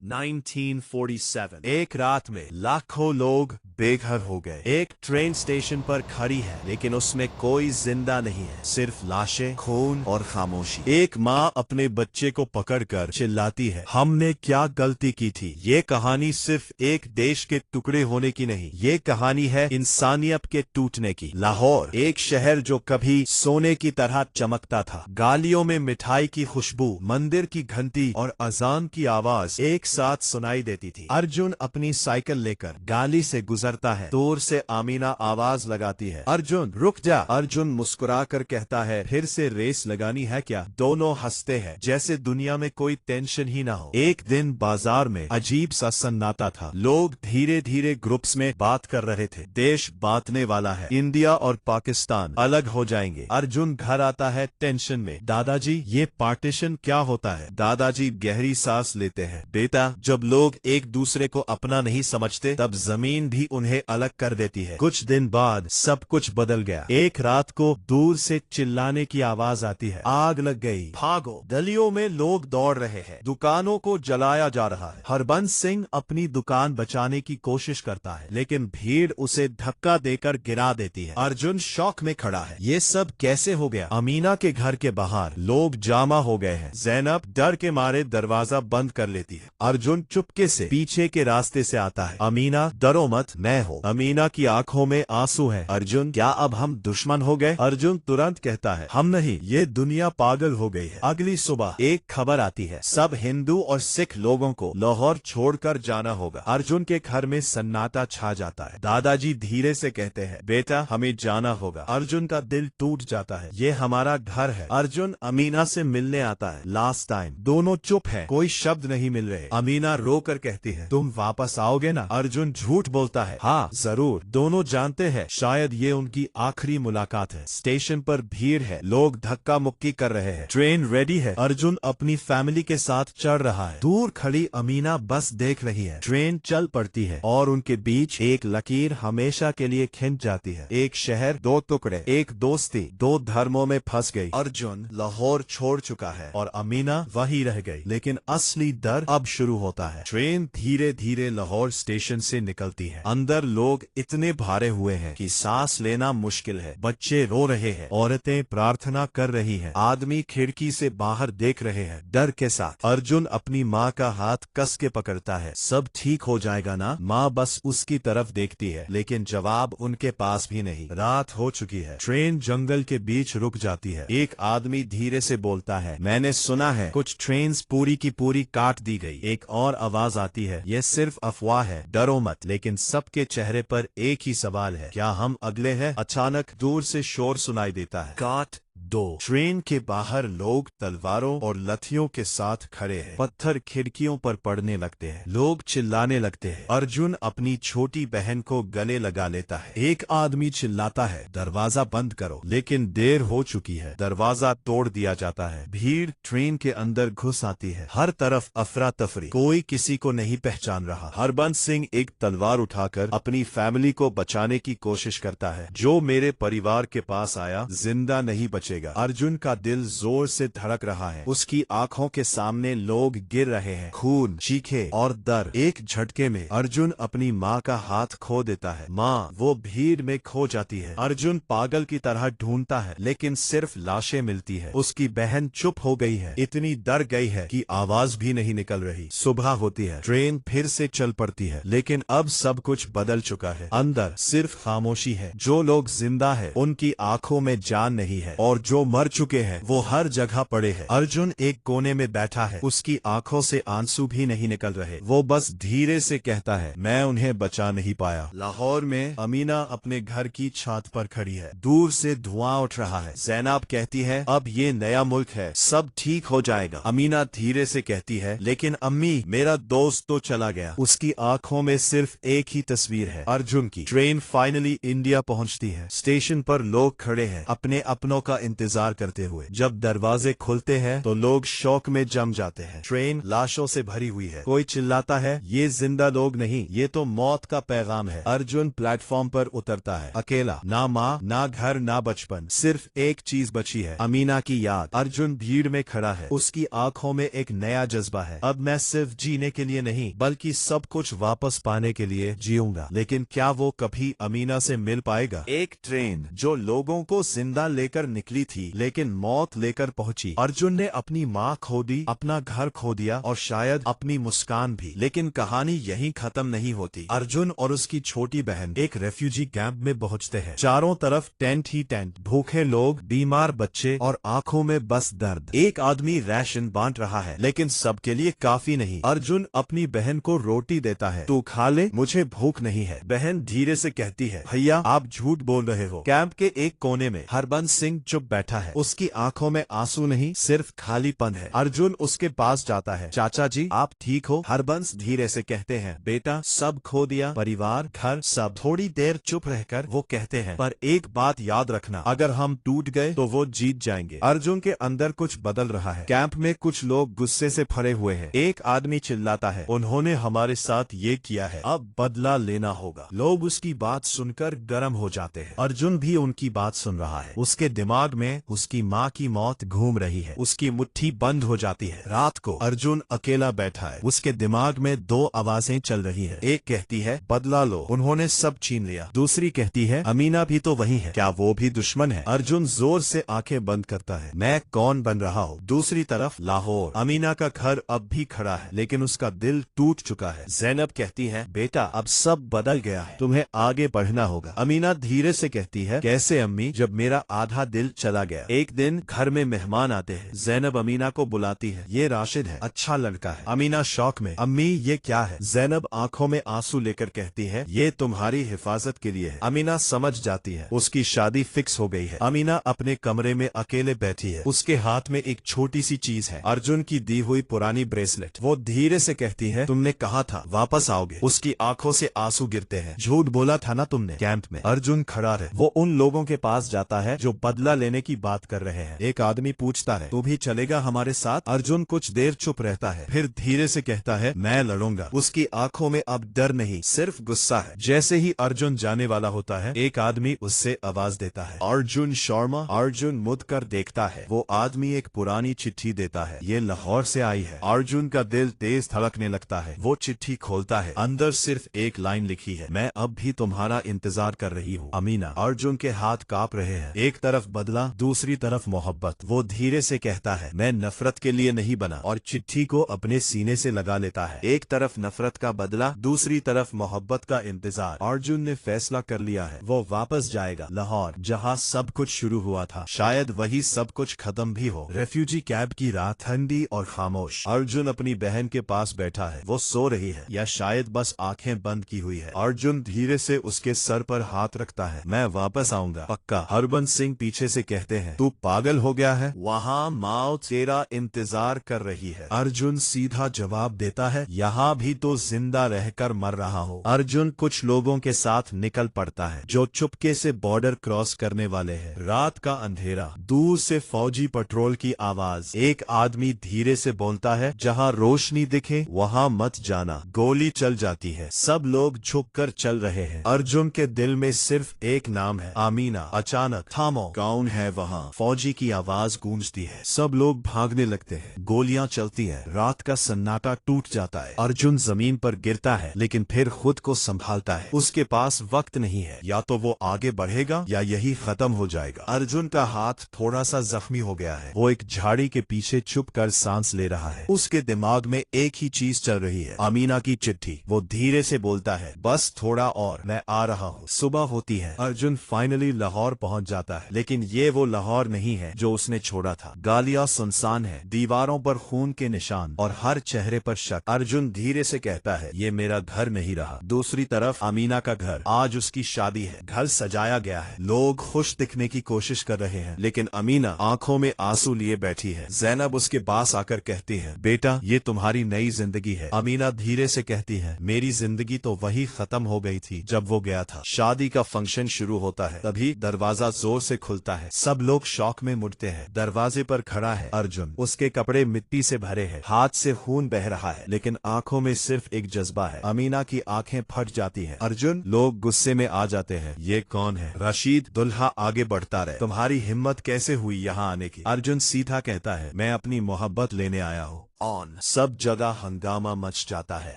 1947। एक रात में लाखों लोग बेघर हो गए। एक ट्रेन स्टेशन पर खड़ी है, लेकिन उसमें कोई जिंदा नहीं है, सिर्फ लाशें, खून और खामोशी। एक माँ अपने बच्चे को पकड़कर चिल्लाती है, हमने क्या गलती की थी। ये कहानी सिर्फ एक देश के टुकड़े होने की नहीं, ये कहानी है इंसानियत के टूटने की। लाहौर, एक शहर जो कभी सोने की तरह चमकता था। गालियों में मिठाई की खुशबू, मंदिर की घंटी और अजान की आवाज एक साथ सुनाई देती थी। अर्जुन अपनी साइकिल लेकर गाली से गुजरता है। दूर से आमीना आवाज लगाती है, अर्जुन रुक जा। अर्जुन मुस्कुरा कर कहता है, फिर से रेस लगानी है क्या। दोनों हंसते हैं, जैसे दुनिया में कोई टेंशन ही ना हो। एक दिन बाजार में अजीब सा सन्नाटा था। लोग धीरे धीरे ग्रुप्स में बात कर रहे थे। देश बांटने वाला है, इंडिया और पाकिस्तान अलग हो जाएंगे। अर्जुन घर आता है टेंशन में, दादाजी ये पार्टीशन क्या होता है। दादाजी गहरी सांस लेते हैं, बेटा जब लोग एक दूसरे को अपना नहीं समझते तब जमीन भी उन्हें अलग कर देती है। कुछ दिन बाद सब कुछ बदल गया। एक रात को दूर से चिल्लाने की आवाज आती है, आग लग गई, भागो। गलियों में लोग दौड़ रहे हैं, दुकानों को जलाया जा रहा है। हरबंस सिंह अपनी दुकान बचाने की कोशिश करता है, लेकिन भीड़ उसे धक्का देकर गिरा देती है। अर्जुन शौक में खड़ा है, ये सब कैसे हो गया। अमीना के घर के बाहर लोग जमा हो गए हैं। जैनब डर के मारे दरवाजा बंद कर लेती है। अर्जुन चुपके से पीछे के रास्ते से आता है, अमीना डरो मत, मैं हूँ। अमीना की आंखों में आंसू है। अर्जुन क्या अब हम दुश्मन हो गए। अर्जुन तुरंत कहता है, हम नहीं, ये दुनिया पागल हो गई है। अगली सुबह एक खबर आती है, सब हिंदू और सिख लोगों को लाहौर छोड़कर जाना होगा। अर्जुन के घर में सन्नाटा छा जाता है। दादाजी धीरे से कहते हैं, बेटा हमें जाना होगा। अर्जुन का दिल टूट जाता है, ये हमारा घर है। अर्जुन अमीना से मिलने आता है, लास्ट टाइम। दोनों चुप हैं, कोई शब्द नहीं मिल रहे। अमीना रो कर कहती है, तुम वापस आओगे ना। अर्जुन झूठ बोलता है, हाँ जरूर। दोनों जानते हैं शायद ये उनकी आखिरी मुलाकात है। स्टेशन पर भीड़ है, लोग धक्का मुक्की कर रहे हैं। ट्रेन रेडी है, अर्जुन अपनी फैमिली के साथ चढ़ रहा है। दूर खड़ी अमीना बस देख रही है। ट्रेन चल पड़ती है और उनके बीच एक लकीर हमेशा के लिए खिंच जाती है। एक शहर, दो टुकड़े, एक दोस्ती, दो धर्मों में फंस गई। अर्जुन लाहौर छोड़ चुका है और अमीना वही रह गई। लेकिन असली डर अब शुरू होता है। ट्रेन धीरे धीरे लाहौर स्टेशन से निकलती है। अंदर लोग इतने भरे हुए हैं कि सांस लेना मुश्किल है। बच्चे रो रहे हैं, औरतें प्रार्थना कर रही हैं, आदमी खिड़की से बाहर देख रहे हैं डर के साथ। अर्जुन अपनी माँ का हाथ कस के पकड़ता है, सब ठीक हो जाएगा ना। माँ बस उसकी तरफ देखती है, लेकिन जवाब उनके पास भी नहीं। रात हो चुकी है। ट्रेन जंगल के बीच रुक जाती है। एक आदमी धीरे से बोलता है, मैंने सुना है कुछ ट्रेन्स पूरी की पूरी काट दी गई। एक और आवाज आती है, ये सिर्फ अफवाह है, डरो मत। लेकिन सबके चेहरे पर एक ही सवाल है, क्या हम अगले हैं। अचानक दूर से शोर सुनाई देता है, काट दो। ट्रेन के बाहर लोग तलवारों और लठियों के साथ खड़े हैं। पत्थर खिड़कियों पर पड़ने लगते हैं, लोग चिल्लाने लगते हैं। अर्जुन अपनी छोटी बहन को गले लगा लेता है। एक आदमी चिल्लाता है, दरवाजा बंद करो, लेकिन देर हो चुकी है। दरवाजा तोड़ दिया जाता है। भीड़ ट्रेन के अंदर घुस आती है। हर तरफ अफरा तफरी, कोई किसी को नहीं पहचान रहा। हरबंस सिंह एक तलवार उठाकर अपनी फैमिली को बचाने की कोशिश करता है। जो मेरे परिवार के पास आया जिंदा नहीं बचेगा। अर्जुन का दिल जोर से धड़क रहा है। उसकी आंखों के सामने लोग गिर रहे हैं, खून, चीखे और दर्द। एक झटके में अर्जुन अपनी माँ का हाथ खो देता है। माँ वो भीड़ में खो जाती है। अर्जुन पागल की तरह ढूंढता है, लेकिन सिर्फ लाशें मिलती है। उसकी बहन चुप हो गई है, इतनी डर गई है कि आवाज भी नहीं निकल रही। सुबह होती है, ट्रेन फिर से चल पड़ती है, लेकिन अब सब कुछ बदल चुका है। अंदर सिर्फ खामोशी है। जो लोग जिंदा है उनकी आंखों में जान नहीं है, और जो मर चुके हैं वो हर जगह पड़े हैं। अर्जुन एक कोने में बैठा है, उसकी आंखों से आंसू भी नहीं निकल रहे। वो बस धीरे से कहता है, मैं उन्हें बचा नहीं पाया। लाहौर में अमीना अपने घर की छत पर खड़ी है। दूर से धुआं उठ रहा है। जैनब कहती है, अब ये नया मुल्क है, सब ठीक हो जाएगा। अमीना धीरे से कहती है, लेकिन अम्मी मेरा दोस्त तो चला गया। उसकी आंखों में सिर्फ एक ही तस्वीर है, अर्जुन की। ट्रेन फाइनली इंडिया पहुंचती है। स्टेशन पर लोग खड़े हैं, अपने अपनों का इंतजार करते हुए। जब दरवाजे खुलते हैं तो लोग शौक में जम जाते हैं। ट्रेन लाशों से भरी हुई है। कोई चिल्लाता है, ये जिंदा लोग नहीं, ये तो मौत का पैगाम है। अर्जुन प्लेटफॉर्म पर उतरता है, अकेला, ना माँ, ना घर, ना बचपन, सिर्फ एक चीज बची है, अमीना की याद। अर्जुन भीड़ में खड़ा है, उसकी आंखों में एक नया जज्बा है। अब मैं सिर्फ जीने के लिए नहीं बल्कि सब कुछ वापस पाने के लिए जीऊंगा। लेकिन क्या वो कभी अमीना से मिल पाएगा? एक ट्रेन जो लोगों को जिंदा लेकर निकली थी लेकिन मौत लेकर पहुंची। अर्जुन ने अपनी माँ खो दी, अपना घर खो दिया और शायद अपनी मुस्कान भी। लेकिन कहानी यहीं खत्म नहीं होती। अर्जुन और उसकी छोटी बहन एक रेफ्यूजी कैंप में पहुंचते हैं। चारों तरफ टेंट ही टेंट, भूखे लोग, बीमार बच्चे और आंखों में बस दर्द। एक आदमी राशन बांट रहा है लेकिन सबके लिए काफी नहीं। अर्जुन अपनी बहन को रोटी देता है, तू खा ले, मुझे भूख नहीं है। बहन धीरे से कहती है, भैया आप झूठ बोल रहे हो। कैंप के एक कोने में हरबंस सिंह चुप बैठा है, उसकी आंखों में आंसू नहीं सिर्फ खालीपन है। अर्जुन उसके पास जाता है, चाचा जी आप ठीक हो? हरबंस धीरे से कहते हैं, बेटा सब खो दिया, परिवार, घर, सब। थोड़ी देर चुप रहकर वो कहते हैं, पर एक बात याद रखना, अगर हम टूट गए तो वो जीत जाएंगे। अर्जुन के अंदर कुछ बदल रहा है। कैंप में कुछ लोग गुस्से से भरे हुए हैं। एक आदमी चिल्लाता है, उन्होंने हमारे साथ ये किया है, अब बदला लेना होगा। लोग उसकी बात सुनकर गर्म हो जाते हैं। अर्जुन भी उनकी बात सुन रहा है। उसके दिमाग में उसकी माँ की मौत घूम रही है, उसकी मुट्ठी बंद हो जाती है। रात को अर्जुन अकेला बैठा है, उसके दिमाग में दो आवाजें चल रही है। एक कहती है, बदला लो, उन्होंने सब छीन लिया। दूसरी कहती है, अमीना भी तो वही है, क्या वो भी दुश्मन है? अर्जुन जोर से आंखें बंद करता है, मैं कौन बन रहा हूँ? दूसरी तरफ लाहौर, अमीना का घर अब भी खड़ा है लेकिन उसका दिल टूट चुका है। जैनब कहती है, बेटा अब सब बदल गया है, तुम्हें आगे बढ़ना होगा। अमीना धीरे से कहती है, कैसे अम्मी, जब मेरा आधा दिल चला गया। एक दिन घर में मेहमान आते हैं। जैनब अमीना को बुलाती है, ये राशिद है, अच्छा लड़का है। अमीना शौक में, अम्मी ये क्या है? जैनब आंखों में आंसू लेकर कहती है, ये तुम्हारी हिफाजत के लिए है। अमीना समझ जाती है, उसकी शादी फिक्स हो गई है। अमीना अपने कमरे में अकेले बैठी है, उसके हाथ में एक छोटी सी चीज है, अर्जुन की दी हुई पुरानी ब्रेसलेट। वो धीरे से कहती है, तुमने कहा था वापस आओगे। उसकी आंखों से आंसू गिरते हैं, झूठ बोला था ना तुमने। कैंप में अर्जुन खड़ा है, वो उन लोगों के पास जाता है जो बदला लेने की बात कर रहे हैं। एक आदमी पूछता है, तू भी चलेगा हमारे साथ? अर्जुन कुछ देर चुप रहता है, फिर धीरे से कहता है, मैं लड़ूंगा। उसकी आंखों में अब डर नहीं सिर्फ गुस्सा है। जैसे ही अर्जुन जाने वाला होता है, एक आदमी उससे आवाज देता है, अर्जुन शर्मा। अर्जुन मुड़ कर देखता है, वो आदमी एक पुरानी चिट्ठी देता है, ये लाहौर से आई है। अर्जुन का दिल तेज धड़कने लगता है। वो चिट्ठी खोलता है, अंदर सिर्फ एक लाइन लिखी है, मैं अब भी तुम्हारा इंतजार कर रही हूँ, अमीना। अर्जुन के हाथ कांप रहे हैं, एक तरफ बदला, दूसरी तरफ मोहब्बत। वो धीरे से कहता है, मैं नफरत के लिए नहीं बना, और चिट्ठी को अपने सीने से लगा लेता है। एक तरफ नफरत का बदला, दूसरी तरफ मोहब्बत का इंतजार। अर्जुन ने फैसला कर लिया है, वो वापस जाएगा लाहौर, जहाँ सब कुछ शुरू हुआ था। शायद वही सब कुछ खत्म भी हो। रेफ्यूजी कैंप की रात ठंडी और खामोश। अर्जुन अपनी बहन के पास बैठा है, वो सो रही है या शायद बस आंखें बंद की हुई है। अर्जुन धीरे से उसके सर पर हाथ रखता है, मैं वापस आऊंगा पक्का। हरबंस सिंह पीछे से कहते हैं, तू पागल हो गया है, वहाँ माँ तेरा इंतजार कर रही है। अर्जुन सीधा जवाब देता है, यहाँ भी तो जिंदा रहकर मर रहा हूँ। अर्जुन कुछ लोगों के साथ निकल पड़ता है जो चुपके से बॉर्डर क्रॉस करने वाले हैं। रात का अंधेरा, दूर से फौजी पेट्रोल की आवाज। एक आदमी धीरे से बोलता है, जहाँ रोशनी दिखे वहाँ मत जाना, गोली चल जाती है। सब लोग झुककर चल रहे हैं। अर्जुन के दिल में सिर्फ एक नाम है, अमीना। अचानक, थामो, कौन है वहाँ? फौजी की आवाज गूंजती है, सब लोग भागने लगते हैं। गोलियां चलती है, रात का सन्नाटा टूट जाता है। अर्जुन जमीन पर गिरता है लेकिन फिर खुद को संभालता है। उसके पास वक्त नहीं है, या तो वो आगे बढ़ेगा या यही खत्म हो जाएगा। अर्जुन का हाथ थोड़ा सा जख्मी हो गया है, वो एक झाड़ी के पीछे छुप कर सांस ले रहा है। उसके दिमाग में एक ही चीज चल रही है, अमीना की चिट्ठी। वो धीरे से बोलता है, बस थोड़ा और, मैं आ रहा हूँ। सुबह होती है, अर्जुन फाइनली लाहौर पहुँच जाता है, लेकिन ये वो लाहौर नहीं है जो उसने छोड़ा था। गालियां सुनसान है, दीवारों पर खून के निशान और हर चेहरे पर शक। अर्जुन धीरे से कहता है, ये मेरा घर नहीं रहा। दूसरी तरफ अमीना का घर, आज उसकी शादी है, घर सजाया गया है, लोग खुश दिखने की कोशिश कर रहे हैं, लेकिन अमीना आंखों में आंसू लिए बैठी है। जैनब उसके पास आकर कहती है, बेटा ये तुम्हारी नई जिंदगी है। अमीना धीरे से कहती है, मेरी जिंदगी तो वही खत्म हो गई थी जब वो गया था। शादी का फंक्शन शुरू होता है, तभी दरवाजा जोर से खुलता है। सब लोग शौक में मुड़ते हैं। दरवाजे पर खड़ा है अर्जुन। उसके कपड़े मिट्टी से भरे हैं, हाथ से खून बह रहा है, लेकिन आंखों में सिर्फ एक जज्बा है। अमीना की आंखें फट जाती हैं। अर्जुन, लोग गुस्से में आ जाते हैं। ये कौन है? रशीद। दुल्हा आगे बढ़ता रहे। तुम्हारी हिम्मत कैसे हुई यहाँ आने की? अर्जुन सीधा कहता है, मैं अपनी मोहब्बत लेने आया हूँ। ऑन। सब जगह हंगामा मच जाता है।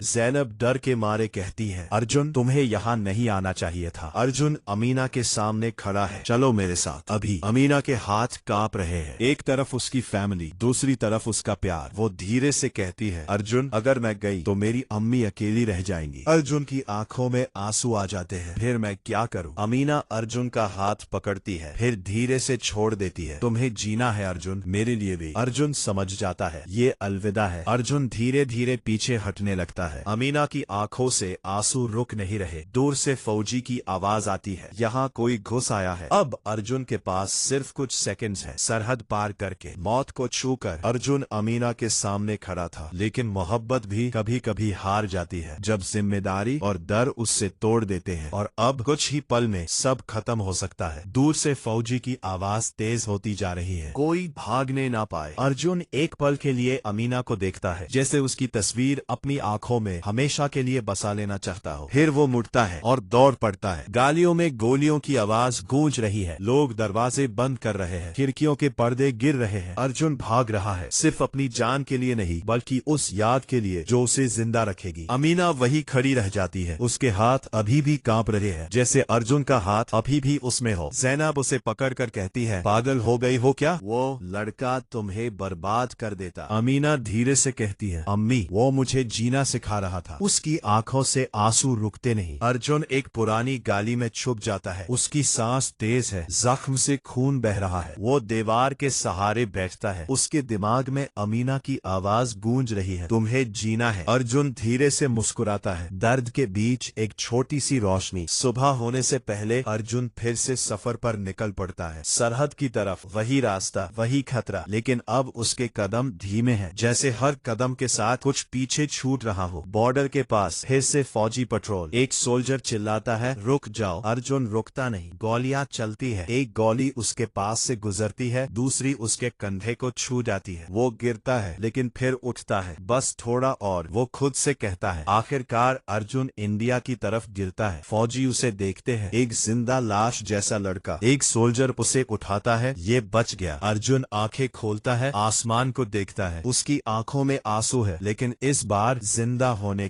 जैनब डर के मारे कहती है, अर्जुन तुम्हें यहाँ नहीं आना चाहिए था। अर्जुन अमीना के सामने खड़ा है। चलो मेरे साथ अभी। अमीना के हाथ कांप रहे हैं। एक तरफ उसकी फैमिली, दूसरी तरफ उसका प्यार। वो धीरे से कहती है, अर्जुन अगर मैं गई तो मेरी अम्मी अकेली रह जाएंगी। अर्जुन की आंखों में आंसू आ जाते हैं। फिर मैं क्या करूं? अमीना अर्जुन का हाथ पकड़ती है, फिर धीरे से छोड़ देती है। तुम्हें जीना है अर्जुन, मेरे लिए भी। अर्जुन समझ जाता है ये अलविदा है। अर्जुन धीरे धीरे पीछे हटने लगता है। अमीना की आंखों से आंसू रुक नहीं रहे। दूर से फौजी की आवाज आती है, यहाँ कोई घुस आया है। अब अर्जुन के पास सिर्फ कुछ सेकंड्स हैं। सरहद पार करके, मौत को छूकर अर्जुन अमीना के सामने खड़ा था। लेकिन मोहब्बत भी कभी कभी हार जाती है, जब जिम्मेदारी और डर उससे तोड़ देते हैं। और अब कुछ ही पल में सब खत्म हो सकता है। दूर से फौजी की आवाज तेज होती जा रही है, कोई भागने ना पाए। अर्जुन एक पल के लिए अमीना को देखता है, जैसे उसकी तस्वीर अपनी आंखों में हमेशा के लिए बसा लेना चाहता हो। फिर वो मुड़ता है और दौड़ पड़ता है। गालियों में गोलियों की आवाज गूंज रही है। लोग दरवाजे बंद कर रहे हैं, खिड़कियों के पर्दे गिर रहे हैं। अर्जुन भाग रहा है, सिर्फ अपनी जान के लिए नहीं, बल्कि उस याद के लिए जो उसे जिंदा रखेगी। अमीना वही खड़ी रह जाती है। उसके हाथ अभी भी कांप रहे हैं, जैसे अर्जुन का हाथ अभी भी उसमें हो। जैनब उसे पकड़कर कहती है, पागल हो गई हो क्या? वो लड़का तुम्हें बर्बाद कर देता। अमीना धीरे से कहती है, अम्मी वो मुझे जीना सिखा रहा था। उसकी आंखों से आंसू रुकते नहीं। अर्जुन एक पुरानी गाली में छुप जाता है। उसकी सांस तेज है, जख्म से खून बह रहा है। वो दीवार के सहारे बैठता है। उसके दिमाग में अमीना की आवाज गूंज रही है, तुम्हें जीना है। अर्जुन धीरे से मुस्कुराता है। दर्द के बीच एक छोटी सी रोशनी। सुबह होने से पहले अर्जुन फिर से सफर पर निकल पड़ता है। सरहद की तरफ, वही रास्ता, वही खतरा, लेकिन अब उसके कदम धीमे हैं, जैसे हर कदम के साथ कुछ पीछे छूट रहा हो। बॉर्डर के पास फिर से फौजी पेट्रोल। एक सोल्जर चिल्लाता है, रुक जाओ। अर्जुन रुकता नहीं। गोलियां चलती है। एक गोली उसके पास से गुजरती है, दूसरी उसके कंधे को छू जाती है। वो गिरता है, लेकिन फिर उठता है, बस थोड़ा और। वो खुद से कहता है। आखिरकार अर्जुन इंडिया की तरफ गिरता है। फौजी उसे देखते हैं, एक जिंदा लाश जैसा लड़का। एक सोल्जर उसे उठाता है, ये बच गया। अर्जुन आंखें खोलता है, आसमान को देखता है। उसकी आंखों में आंसू है, लेकिन इस बार जिंदा होने